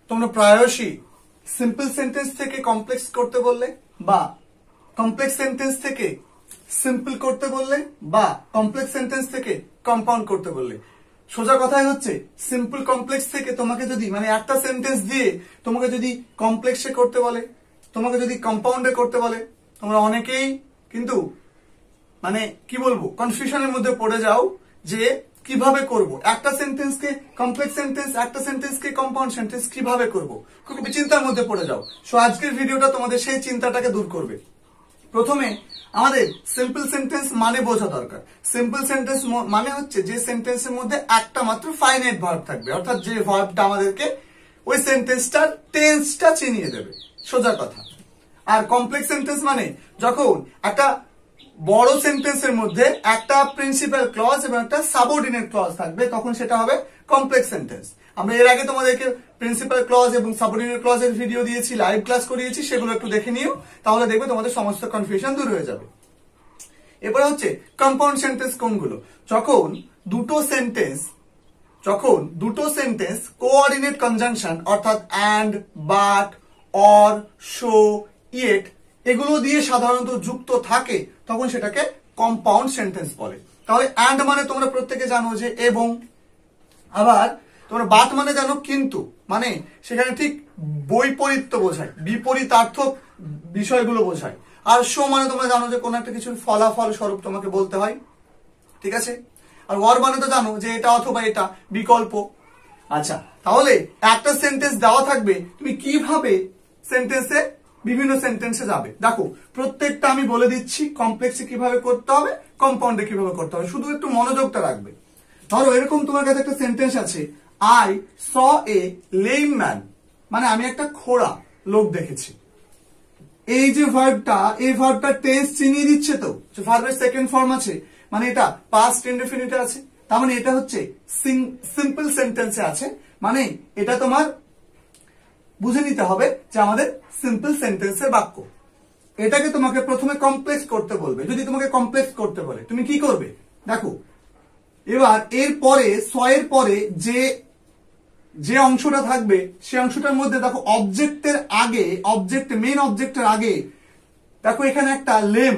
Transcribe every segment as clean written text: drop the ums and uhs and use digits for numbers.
তোমরা প্রায়শই simple sentence থেকে কমপ্লেক্স করতে বললে বা কমপ্লেক্স সেন্টেন্স থেকে সিম্পল করতে বললে বা কমপ্লেক্স সেন্টেন্স থেকে কম্পাউন্ড করতে বললে, সোজা কথাই হচ্ছে সিম্পল কমপ্লেক্স থেকে তোমাকে যদি মানে একটা সেন্টেন্স দিয়ে তোমাকে যদি কমপ্লেক্সে করতে বলে, তোমাকে যদি কম্পাউন্ডে করতে বলে, তোমরা অনেকেই কিন্তু মানে কি বলবো কনফিউশনের মধ্যে পড়ে যাও যে কিভাবে করব, একটা সেন্টেন্সকে কমপ্লেক্স সেন্টেন্স, একটা সেন্টেন্সকে কম্পাউন্ড সেন্টেন্স কিভাবে করব, খুব চিন্তার মধ্যে পড়ে যাও। সো আজকের ভিডিওটা তোমাদের সেই চিন্তাটাকে দূর করবে। প্রথমে আমাদের সিম্পল সেন্টেন্স মানে বোঝা দরকার। সিম্পল সেন্টেন্স মানে হচ্ছে যে সেন্টেন্সের মধ্যে একটা মাত্র ফাইনাইট ভার্ব থাকবে, অর্থাৎ যে ভার্বটা আমাদেরকে ওই সেন্টেন্সটার টেন্সটা চিনিয়ে দেবে, সোজা কথা। আর কমপ্লেক্স সেন্টেন্স মানে যখন একটা বড় সেন্টেন্সের মধ্যে একটা প্রিন্সিপাল ক্লজ এবং একটা সাবঅর্ডিনেট ক্লজ থাকবে, তখন সেটা হবে কমপ্লেক্স সেন্টেন্স। আমরা এর আগে তোমাদেরকে প্রিন্সিপাল ক্লজ এবং সাবঅর্ডিনেট ক্লজের ভিডিও দিয়েছি, লাইভ ক্লাস করিয়েছি, সেগুলো একটু দেখে নিও, তাহলে দেখবে তোমাদের সমস্ত কনফিউশন দূর হয়ে যাবে। এবার হচ্ছে কম্পাউন্ড সেন্টেন্স কোনগুলো, যখন দুটো সেন্টেন্স কোঅর্ডিনেট কনজাংশন অর্থাৎ and, but, or, so, yet এগুলো দিয়ে সাধারণত যুক্ত থাকে, তখন সেটাকে কম্পাউন্ড সেন্টেন্স বলে। তাহলে অ্যান্ড মানে তোমরা প্রত্যেকে জানো যে এবং, আবার তোমরা বাট মানে জানো কিন্তু, মানে সেখানে ঠিক বৈপরীত্য বোঝায়, বিপরীতার্থক বিষয়গুলো বোঝায়। আর শো মানে তোমরা জানো যে কোনো একটা কিছুর ফলাফল স্বরূপ তোমাকে বলতে হয়, ঠিক আছে। আর ওয়ার মানে তো জানো যে এটা অথবা এটা বিকল্প। আচ্ছা, তাহলে একটা সেন্টেন্স দেওয়া থাকবে, তুমি কিভাবে সেন্টেন্সে বিভিন্ন সেন্টেন্সে যাবে দেখো, প্রত্যেকটা আমি বলে দিচ্ছি, কমপ্লেক্সে কিভাবে করতে হবে, কম্পাউন্ডে কিভাবে করতে হবে, শুধু একটু মনোযোগটা রাখবে। ধরো এরকম তোমার কাছে একটা সেন্টেন্স আছে, I saw a lame man, মানে আমি একটা খোড়া লোক দেখেছি। এই যে ভার্বটা, এই ভার্বটা টেন্স চিনিয়ে দিচ্ছে, তো ভার্বের সেকেন্ড ফর্ম আছে, মানে এটা পাস্ট ইনডেফিনিটে আছে, তার মানে এটা হচ্ছে সিম্পল সেন্টেন্সে আছে, মানে এটা তোমার বুঝে নিতে হবে যে আমাদের সিম্পল সেন্টেন্সের বাক্য। এটাকে তোমাকে প্রথমে কমপ্লেক্স করতে বলবে। যদি তোমাকে কমপ্লেক্স করতে বলে তুমি কি করবে দেখো, এবার এর পরে এর পরে যে অংশটা থাকবে সেই অংশটার মধ্যে দেখো অবজেক্টের আগে, মেইন অবজেক্টের আগে দেখো এখানে একটা লেম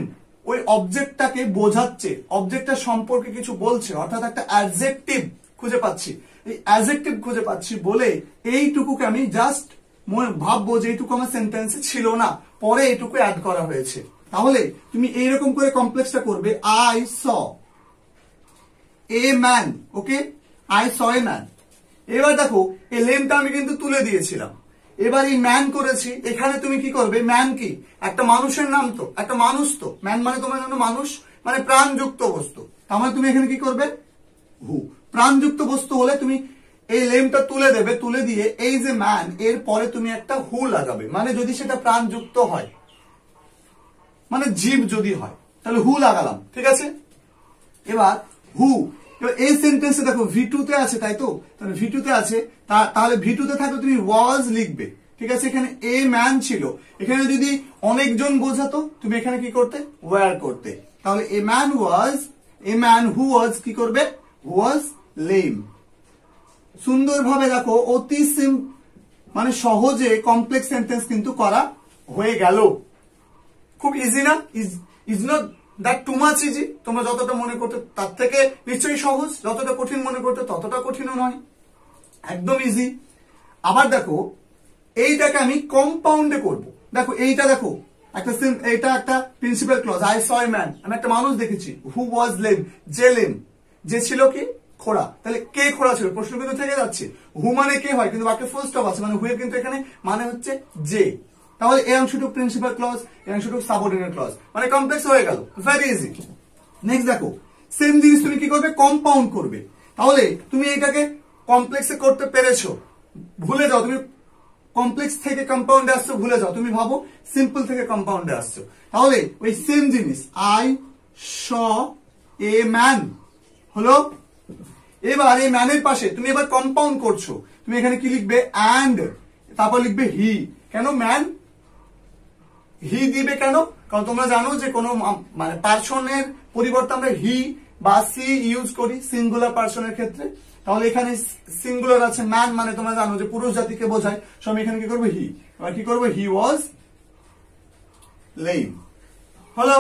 ওই অবজেক্টটাকে বোঝাচ্ছে, অবজেক্টটা সম্পর্কে কিছু বলছে, অর্থাৎ একটা অ্যাডজেক্টিভ খুঁজে পাচ্ছি। এই অ্যাডজেক্টিভ খুঁজে পাচ্ছি বলে এইটুকুকে আমি জাস্ট ভাববো যে এইটুকু আমার সেন্টেন্সে ছিল না, পরে এইটুকু অ্যাড করা হয়েছে। তাহলে তুমি এইরকম করে কমপ্লেক্সটা করবে, I saw a man, okay, I saw a man. এবার দেখো এই লেমটা আমি কিন্তু তুলে দিয়েছিলাম, এবার এই ম্যান করেছি, এখানে তুমি কি করবে, ম্যান কি একটা মানুষের নাম, তো একটা মানুষ, তো ম্যান মানে তোমরা জানো মানুষ মানে প্রাণযুক্ত বস্তু, তার মানে তুমি এখানে কি করবে, হু, প্রাণযুক্ত বস্তু হলে তুমি এই লেমটা তুলে দেবে, তুলে দিয়ে এই যে ম্যান এর পরে তুমি একটা হু লাগাবে, মানে যদি সেটা প্রাণযুক্ত হয়, মানে জীব যদি হয় তাহলে হু লাগালাম, ঠিক আছে। এবার হু, এবার এই সেন্টেন্সে দেখো V2 তে আছে, তাই তো, তাহলে V2 তে আছে, তাহলে V2 তে থাকলে তুমি ওয়াজ লিখবে, ঠিক আছে। এখানে এ ম্যান ছিল, এখানে যদি অনেকজন বোঝাতো তুমি এখানে কি করতে, ওয়্যার করতে। তাহলে এ ম্যান হু ওয়াজ কি করবে, ওয়াজ লেম। সুন্দরভাবে দেখো অতি মানে সহজে কমপ্লেক্স সেন্টেন্স কিন্তু করা হয়ে গেল। খুব ইজি না, is not that too much easy. তোমরা যতটা মনে করতে তার থেকে নিশ্চয়ই সহজ, যতটা কঠিন মনে করতে ততটা কঠিনও নয়, একদম ইজি। আবার দেখো এইটাকে আমি কম্পাউন্ডে করব, দেখো এইটা দেখো এইটা একটা principal clause, I saw a man, আমি একটা মানুষ দেখেছি, হু ওয়াজ লেম, যে ছিল কি খোড়া, তাহলে কে খোড়া ছিল, প্রশ্ন কিন্তু থেকে যাচ্ছে। হু মানে কে হয়, কিন্তু বাক্যে ফুল স্টপ আছে, মানে হু এর কিন্তু এখানে মানে হচ্ছে যে। তাহলে এই অংশটুকু প্রিন্সিপাল ক্লজ, এই অংশটুকু সাবঅর্ডিনেট ক্লজ, মানে কমপ্লেক্স হয়ে গেল, ভেরি ইজি। নেক্সট দেখো সেম জিনিস তুমি কি করবে, কম্পাউন্ড করবে। তাহলে তুমি এটাকে কমপ্লেক্সে করতে পেরেছো, ভুলে যাও তুমি কমপ্লেক্স থেকে কম্পাউন্ডে আসছো, ভুলে যাও, তুমি ভাবো সিম্পল থেকে কম্পাউন্ডে আসছো। তাহলে ওই সেম জিনিস, আই স এ ম্যান হলো। এবার এই ম্যানের পাশে তুমি এবার কম্পাউন্ড করছো, তুমি এখানে কি লিখবে, অ্যান্ড, তারপর লিখবে হি। কেন ম্যান হি দিবে কেন, কারণ তোমরা জানো যে কোনো মানে পার্সনের পরিবর্তে আমরা হি বা সি ইউজ করি সিঙ্গুলার পার্সনের ক্ষেত্রে। তাহলে এখানে সিঙ্গুলার আছে ম্যান, মানে তোমরা জানো যে পুরুষ জাতিকে বোঝায়, সো আমি এখানে কি করবো হি। এবার কি করবো, হি ওয়াজ লেম। হলো।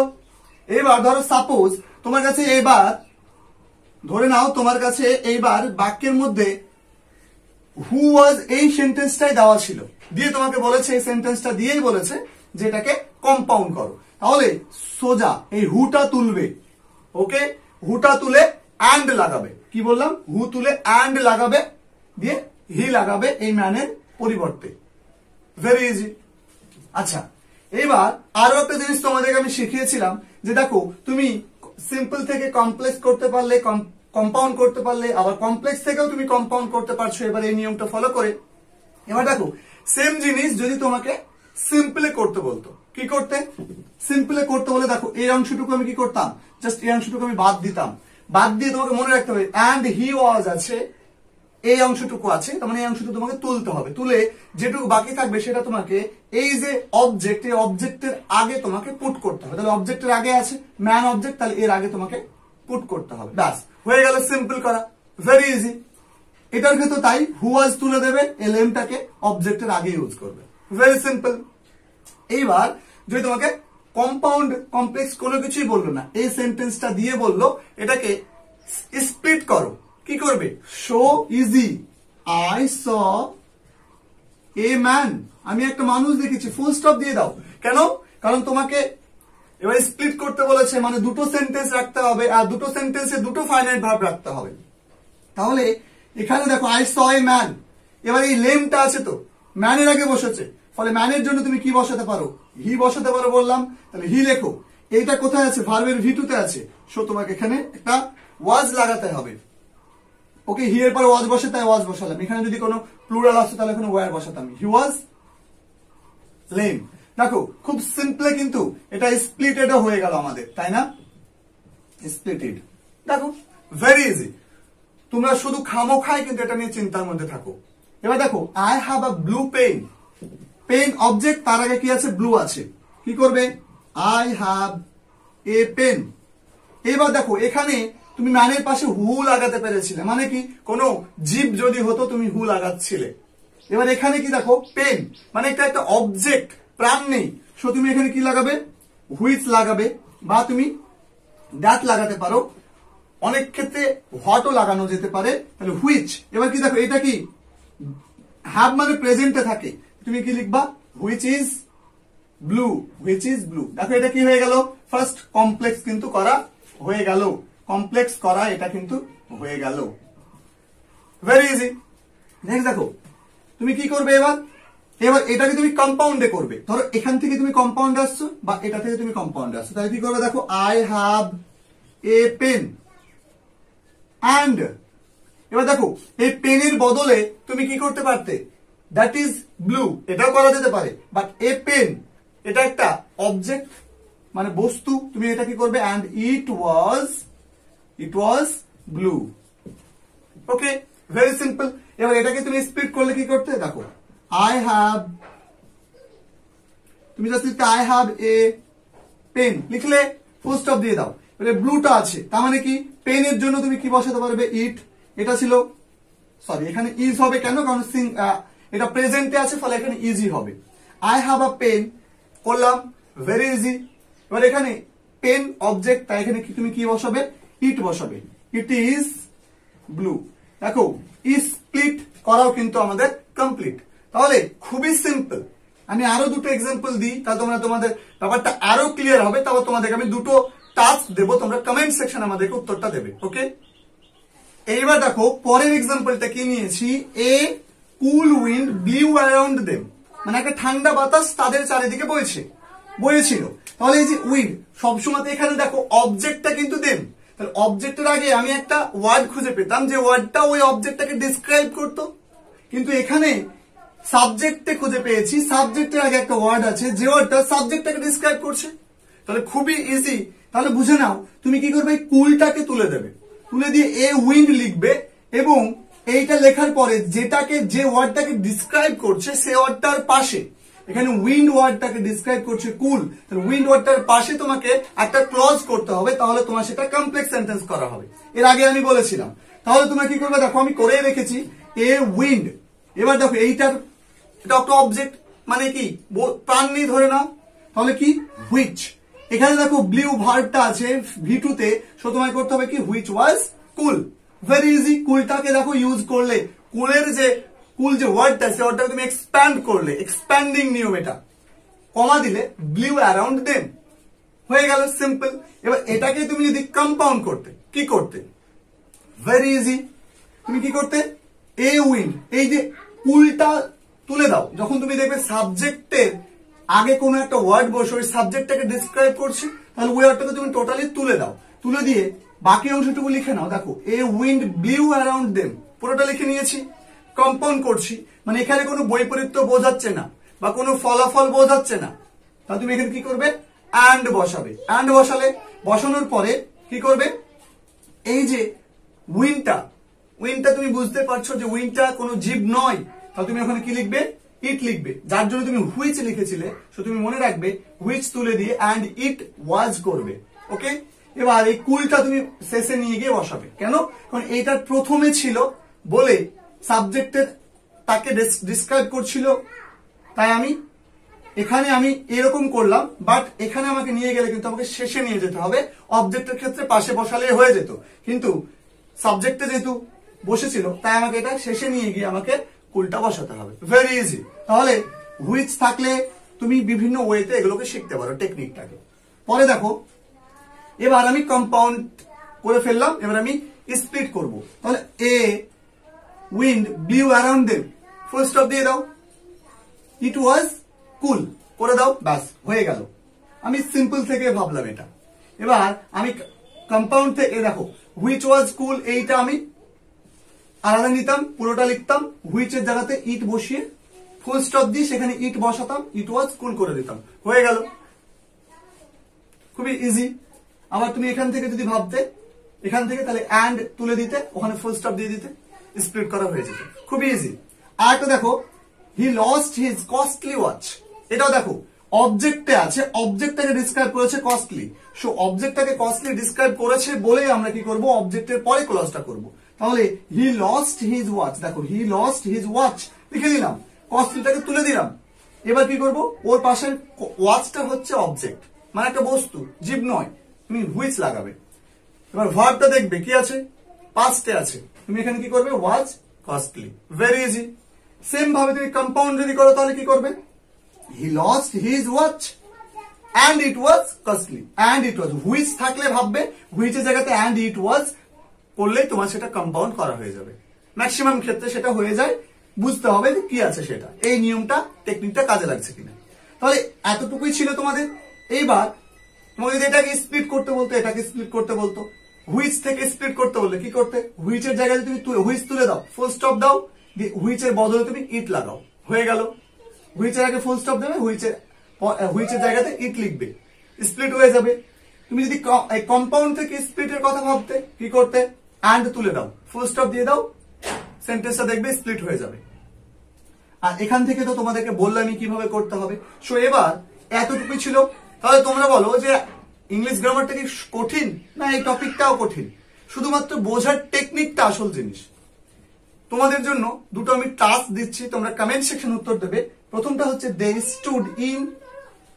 এবার ধরো সাপোজ তোমার কাছে এবার ধরে নাও তোমার কাছে এইবার বাক্যের মধ্যে হু ওয়াজ এই সেন্টেন্সটাই দেওয়া ছিল, দিয়ে তোমাকে বলেছে এই সেন্টেন্সটা দিয়েই বলেছে যে এটাকে কম্পাউন্ড করো। তাহলে সোজা এই হুটা তুলবে, ওকে, হুটা তুলে অ্যান্ড লাগাবে। কি বললাম, হু তুলে অ্যান্ড লাগাবে, দিয়ে হি লাগাবে এই ম্যানের পরিবর্তে। Very easy. আচ্ছা, এবার আরো একটা জিনিস তোমাদেরকে আমি শিখিয়েছিলাম যে দেখো তুমি সিম্পল থেকে কমপ্লেক্স করতে পারলে, কম্পাউন্ড করতে পারলে, আবার কমপ্লেক্স থেকেও তুমি কম্পাউন্ড করতে পারছো এবার এই নিয়মটা ফলো করে। এবার দেখো সেম জিনিস যদি তোমাকে সিম্পলে করতে বলতো, কি করতে, সিম্পলে করতে বলে দেখো এই অংশটুকু আমি কি করতাম, জাস্ট এই অংশটুকু আমি বাদ দিতাম, বাদ দিয়ে তোমাকে মনে রাখতে হবে অ্যান্ড হি ওয়াজ আছে, এই অংশটুকু আছে, তার মানে এই অংশটুকু তোমাকে তুলতে হবে, তুলে যেটুকু বাকি থাকবে সেটা তোমাকে এই যে অবজেক্ট, এই অবজেক্টের আগে তোমাকে পুট করতে হবে। তাহলে অবজেক্টের আগে আছে ম্যান অবজেক্ট, তাহলে এর আগে তোমাকে পুট করতে হবে, ব্যাস হয়ে গেল সিম্পল করা, ভেরি ইজি। এটার ক্ষেত্রে তাই হু ওয়াজ তুলে দেবে, এলএমটাকে অবজেক্টের আগে ইউজ করবে, ভেরি সিম্পল। এইবার যদি তোমাকে কম্পাউন্ড কমপ্লেক্স কোনো কিছুই বললো না, এই সেন্টেন্সটা দিয়ে বললো এটাকে স্প্লিট করো, কি করবে, so easy I saw a man, আমি একটা মানুষ দেখেছি, ফুল স্টপ দিয়ে দাও। কেন, কারণ তোমাকে এবার স্প্লিট করতে বলেছে, মানে দুটো সেন্টেন্স রাখতে হবে, আর দুটো সেন্টেন্সে দুটো ফাইনাইট ভার্ব রাখতে হবে। তাহলে এখানে দেখো আই স এ ম্যান, এবার এই লেমটা আছে তো ম্যানের আগে বসেছে, ফলে ম্যানের জন্য তুমি কি বসাতে পারো, হি বসাতে পারো বললাম, তাহলে হি লেখো। এইটা কোথায় আছে, ভার্বের ভিটুতে আছে, সো তোমাকে এখানে একটা ওয়াজ লাগাতে হবে। ওকে, হি এর পরে ওয়াজ বসে তাই ওয়াজ বসালাম, এখানে যদি কোনো প্লুরাল আসতো তাহলে এখানে ওয়ার বসাতাম, হি ওয়াজ লেম। দেখো খুব সিম্পলে কিন্তু এটা স্প্লিটেড হয়ে গেল আমাদের, তাই না, স্প্লিটেড। দেখো ভেরি ইজি, তোমরা শুধু খামোখাই কিন্তু এটা নিয়ে চিন্তার মধ্যে থাকো। এবার দেখো I have a blue pen, pen object, তার আগে কি আছে, ব্লু আছে, কি করবে, আই হ্যাভ এ পেন। এবার দেখো এখানে তুমি ম্যানের পাশে হু লাগাতে পেরেছিলে, মানে কি কোনো জীব যদি হতো তুমি হু লাগাচ্ছিলে। এবার এখানে কি দেখো পেন, মানে এটা একটা অবজেক্ট, প্রাণ নেই, সো তুমি এখানে কি লাগাবে, হুইচ লাগাবে, বা তুমি দ্যাট লাগাতে পারো, অনেক ক্ষেত্রে হোয়াটও লাগানো যেতে পারে, তাহলে হুইচ। এবার কি দেখো এটা কি হ্যাভ মানে প্রেজেন্টে থাকে, তুমি কি লিখবা, which is blue, which is blue. দেখো এটা কি হয়ে গেল, ফার্স্ট কমপ্লেক্স কিন্তু করা হয়ে গেল, কমপ্লেক্স করা এটা কিন্তু হয়ে গেল, ভেরি ইজি। নেক্সট দেখো তুমি কি করবে, এবার এবার এটাকে তুমি কম্পাউন্ডে করবে, ধরো এখান থেকে তুমি কম্পাউন্ডে আসছো বা এটা থেকে তুমি কম্পাউন্ডে আসছো, তাহলে কি করবে, দেখো I have a pen and, এবার দেখো এই পেনের বদলে তুমি কি করতে পারতে, দ্যাট ইজ ব্লু, এটাও করা যেতে পারে, বাট এ পেন এটা একটা অবজেক্ট মানে বস্তু, তুমি এটা কি করবে, and it was blue. Okay, very simple. এবার এটাকে তুমি স্প্লিট করলে কি করতে, দেখো আই হ্যাভ, তুমি জাস্ট লিখতে আই হ্যাভ এ পেন, লিখলে ফুল স্টপ দিয়ে দাও, এবারে ব্লুটা আছে, তার মানে কি পেনের জন্য তুমি কি বসাতে পারবে, ইট, এটা ছিল সরি এখানে ইজ হবে, কেন, কারণ এটা প্রেজেন্টে আছে, ফলে এখানে ইজি হবে। আই হ্যাভ আ পেন করলাম, ভেরি ইজি। এবার এখানে পেন অবজেক্ট, তাই এখানে তুমি কি বসাবে, ইট বসাবে, ইট ইজ ব্লু। দেখো স্প্লিট করাও কিন্তু আমাদের কমপ্লিট, তাহলে খুবই সিম্পল। আমি আরো দুটো এক্সাম্পল দিই, তাহলে তোমরা তোমাদের ব্যাপারটা আরো ক্লিয়ার হবে, তারপর তোমাদেরকে আমি দুটো টাস্ক দেবো, তোমরা কমেন্ট সেকশন আমাদেরকে উত্তরটা দেবে, ওকে। এইবার দেখো পরের এক্সাম্পলটা কি নিয়েছি, এ কুল উইন্ড ব্লিউ অ্যারাউন্ড দেম, মানে একটা ঠান্ডা বাতাস তাদের চারিদিকে বয়েছিল। তাহলে এই যে উইন্ড, সবসময় এখানে দেখো অবজেক্টটা কিন্তু দেম, তাহলে অবজেক্টের আগে আমি একটা ওয়ার্ড খুঁজে পেতাম যে ওয়ার্ডটা ওই অবজেক্টটাকে ডিসক্রাইব করতো, কিন্তু এখানে সাবজেক্টে খুঁজে পেয়েছি, সাবজেক্টের আগে একটা ওয়ার্ড আছে যে ওয়ার্ডটা সাবজেক্টটাকে ডিসক্রাইব করছে, তাহলে খুবই ইজি। তাহলে বুঝে নাও তুমি কি করবে, কুলটাকে তুলে দেবে, তুলে দিয়ে এ উইন্ড লিখবে, এবং এইটা লেখার পরে যেটাকে যে ওয়ার্ডটাকে ডিসক্রাইব করছে সে ওয়ার্ডটার পাশে, এখানে উইন্ড ওয়ার্ডটাকে ডিসক্রাইব করছে কুল, তাহলে উইন্ড ওয়ার্ডটার পাশে তোমাকে একটা ক্লজ করতে হবে, তাহলে তোমার সেটা কমপ্লেক্স সেন্টেন্স করা হবে। এর আগে আমি বলেছিলাম, তাহলে তোমরা কি করবে দেখো, আমি করে রেখেছি এ উইন্ড। এবার দেখো এটা একটা অবজেক্ট, মানে কি প্রাণ নেই ধরে নাও, তাহলে কি হুইচ। এখানে দেখো ব্লু ভার্বটা আছে V2 তে, সো তোমায় করতে হবে কি which was cool. Very easy. কুলটাকে দেখো ইউজ করলে, কুলের যে কুল যে ওয়ার্ডটা, সে ওয়ার্ডটাকে তুমি এক্সপ্যান্ড করলে, এক্সপ্যান্ডিং নিয়ম এটা, কমা দিলে ব্লু অ্যারাউন্ড দেম, হয়ে গেল, সিম্পল। এবার এটাকে তুমি যদি কম্পাউন্ড করতে, কি করতে, ভেরি ইজি। তুমি কি করতে, এ উইন্ড, এই যে কুলটা তুলে দাও। যখন তুমি দেখবে সাবজেক্টের আগে কোনো একটা ওয়ার্ড বসে ওই সাবজেক্টটাকে ডিসক্রাইব করছে, তাহলে ওই ওয়ার্ডটাকে তুমি টোটালি তুলে দাও। তুলে দিয়ে বাকি অংশটুকু লিখে নাও। দেখো এ উইন্ড ব্লিউ অ্যারাউন্ড দেম, পুরোটা লিখে নিয়েছি। কম্পাউন্ড করছি, মানে এখানে কোনো বৈপরীত্য বোঝাচ্ছে না বা কোনো ফলাফল বোঝাচ্ছে না। তাহলে তুমি এখানে কি করবে, অ্যান্ড বসাবে। অ্যান্ড বসালে, বসানোর পরে কি করবে, এই যে উইন্ডটা তুমি বুঝতে পারছো যে উইন্ডটা কোনো জীব নয়, তাহলে তুমি ওখানে কি লিখবে, ইট লিখবে। যার জন্য তুমি হুইচ লিখেছিলে, সো তুমি মনে রাখবে হুইচ তুলে দিয়ে অ্যান্ড ইট ওয়াজ করবে। ওকে, এবার এই কুলটা তুমি শেষে নিয়ে গিয়ে বসাবে। কেন, কারণ এইটা প্রথমে ছিল বলে সাবজেক্টের তাকে ডিসক্রাইব করছিল, তাই আমি এখানে আমি এরকম করলাম। বাট এখানে আমাকে নিয়ে গেলে কিন্তু আমাকে শেষে নিয়ে যেতে হবে। অবজেক্টের ক্ষেত্রে পাশে বসালে হয়ে যেত, কিন্তু সাবজেক্টে যেহেতু বসেছিল তাই আমাকে এটা শেষে নিয়ে গিয়ে আমাকে কুলটা বসাতে হবে। Very easy. তাহলে হুইচ থাকলে তুমি বিভিন্ন ওয়েতে এগুলোকে শিখতে পারো, টেকনিকটাকে। পরে দেখো, এবার আমি কম্পাউন্ড করে ফেললাম, এবার আমি স্প্লিট করব। তাহলে a wind blew around them, full stop দিয়ে দাও, ইট ওয়াজ কুল করে দাও, ব্যাস হয়ে গেল। আমি সিম্পল থেকে ভাবলাম এটা। এবার আমি কম্পাউন্ড থেকে দেখো হুইচ ওয়াজ কুল, এইটা আমি আলাদা নিতাম, পুরোটা লিখতাম, হুইচের জায়গাতে ইট বসিয়ে ফুল স্টপ দিয়ে সেখানে ইট বসাতাম, ইট ওয়াজ কুল করে দিতাম, হয়ে গেল। খুবই ইজি। আবার তুমি এখান থেকে যদি ভাবতে, এখান থেকে তাহলে অ্যান্ড তুলে দিতে, ওখানে ফুল স্টপ দিয়ে দিতে, স্প্লিট করা হয়ে যেত, খুবই ইজি। আর একটা দেখো, he lost his costly watch, এটাও দেখো অবজেক্টে আছে, অবজেক্টটাকে ডিসক্রাইব করেছে কস্টলি, সো অবজেক্টটাকে কস্টলি ডিসক্রাইব করেছে বলে আমরা কি করব, অবজেক্টের পরে ক্লজটা করব। তাহলে হি লস্ট হিজ ওয়াচ, দেখো হি লস্ট হিজ ওয়াচ লিখে দিলাম, কস্টলিটাকে তুলে দিলাম। এবার কি করব, ওর পাশের ওয়াচটা হচ্ছে অবজেক্ট, মানে একটা বস্তু, জীব নয়, তুমি হুইচ লাগাবে। এবার ভার্বটা দেখবে কি আছে, পাস্টে আছে, তুমি এখানে কি করবে, was costly. Very easy. Same ভাবে তুমি কম্পাউন্ড যদি করো তাহলে কি করবে, he lost his watch and it was costly, and it was, which থাকলে ভাববে হুইচের জায়গাতে অ্যান্ড ইট ওয়াজ করলেই তোমার সেটা কম্পাউন্ড করা হয়ে যাবে। ম্যাক্সিমাম ক্ষেত্রে সেটা হয়ে যায়, বুঝতে হবে যে কি আছে সেটা, এই নিয়মটা টেকনিকটা কাজে লাগছে কিনা। তাহলে এতটুকুই ছিল তোমাদের। এইবার তোমাকে যদি এটাকে স্প্লিট করতে বলতো, এটাকে স্প্লিট করতে বলতো, হুইচ থেকে স্প্লিট করতে বললে কি করতে, হুইচের জায়গায় তুমি হুইচ তুলে দাও, ফুল স্টপ দাও, হুইচের বদলে তুমি ইট লাগাও, হয়ে গেল। হুইচের আগে ফুল স্টপ দেবে, হুইচের জায়গাতে ইট লিখবে, স্প্লিট হয়ে যাবে। তুমি যদি কম্পাউন্ড থেকে স্প্লিটের কথা ভাবতে, কি করতে, অ্যান্ড তুলে দাও, ফুল স্টপ দিয়ে দাও, সেন্টেন্সটা দেখবে স্প্লিট হয়ে যাবে। আর এখান থেকে তো তোমাদেরকে বললামই কিভাবে করতে হবে। সো এবার এতটুকুই ছিল। তাহলে তোমরা বলো যে ইংলিশ গ্রামারটা কি কঠিন, না এই টপিকটাও কঠিন? শুধুমাত্র বোঝার টেকনিকটা আসল জিনিস। তোমাদের জন্য দুটো আমি টাস্ক দিচ্ছি, তোমরা কমেন্ট সেকশন উত্তর দেবে। প্রথমটা হচ্ছে দে স্টুড ইন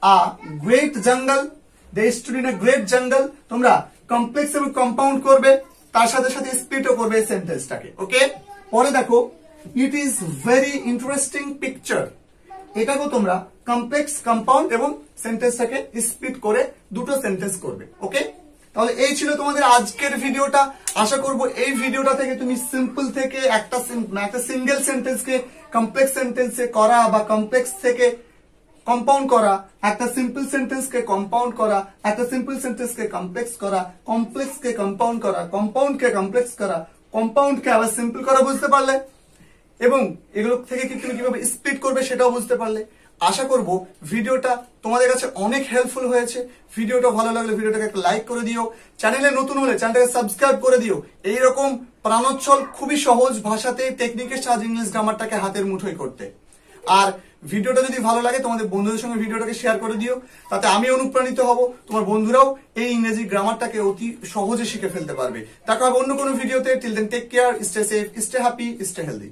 আ গ্রেট জঙ্গল, দে স্টুড ইন আ গ্রেট জঙ্গল। তোমরা কমপ্লেক্স এবং কম্পাউন্ড করবে, তার সাথে সাথে স্প্লিটও করবে এই সেন্টেন্সটাকে। ওকে, পরে দেখো it is very interesting picture, এটাকেও তোমরা কমপ্লেক্স, কম্পাউন্ড এবং সেন্টেন্সটাকে স্প্লিট করে দুটো সেন্টেন্স করবে। ওকে, তাহলে এই ছিল তোমাদের আজকের ভিডিওটা। আশা করব এই ভিডিওটা থেকে তুমি সিম্পল থেকে একটা সিঙ্গেল সেন্টেন্সকে কমপ্লেক্স সেন্টেন্সে করা বা কমপ্লেক্স থেকে কম্পাউন্ড করা, একটা সিম্পল সেন্টেন্সকে কম্পাউন্ড করা, একটা সিম্পল সেন্টেন্সকে কমপ্লেক্স করা, কমপ্লেক্সকে কম্পাউন্ড করা, কম্পাউন্ডকে কমপ্লেক্স করা, কম্পাউন্ডকে আবার সিম্পল করা, বুঝতে পারলে? এবং এগুলো থেকে কি তুমি কিভাবে স্প্লিট করবে সেটাও বুঝতে পারলে। আশা করব ভিডিওটা তোমাদের কাছে অনেক হেল্পফুল হয়েছে। ভিডিওটা ভালো লাগলে ভিডিওটাকে একটা লাইক করে দিও, চ্যানেলে নতুন হলে চ্যানেলটাকে সাবস্ক্রাইব করে দিও। এইরকম প্রাণোচ্ছল খুবই সহজ ভাষাতে টেকনিকের সাহায্যে ইংলিশ গ্রামারটাকে হাতের মুঠোয় করতে। আর ভিডিওটা যদি ভালো লাগে তোমাদের বন্ধুদের সঙ্গে ভিডিওটাকে শেয়ার করে দিও, তাতে আমি অনুপ্রাণিত হব, তোমার বন্ধুরাও এই ইংরেজি গ্রামারটাকে অতি সহজে শিখে ফেলতে পারবে। দেখা হবে অন্য কোনো ভিডিওতে। Till then take care, stay safe, stay happy, stay healthy.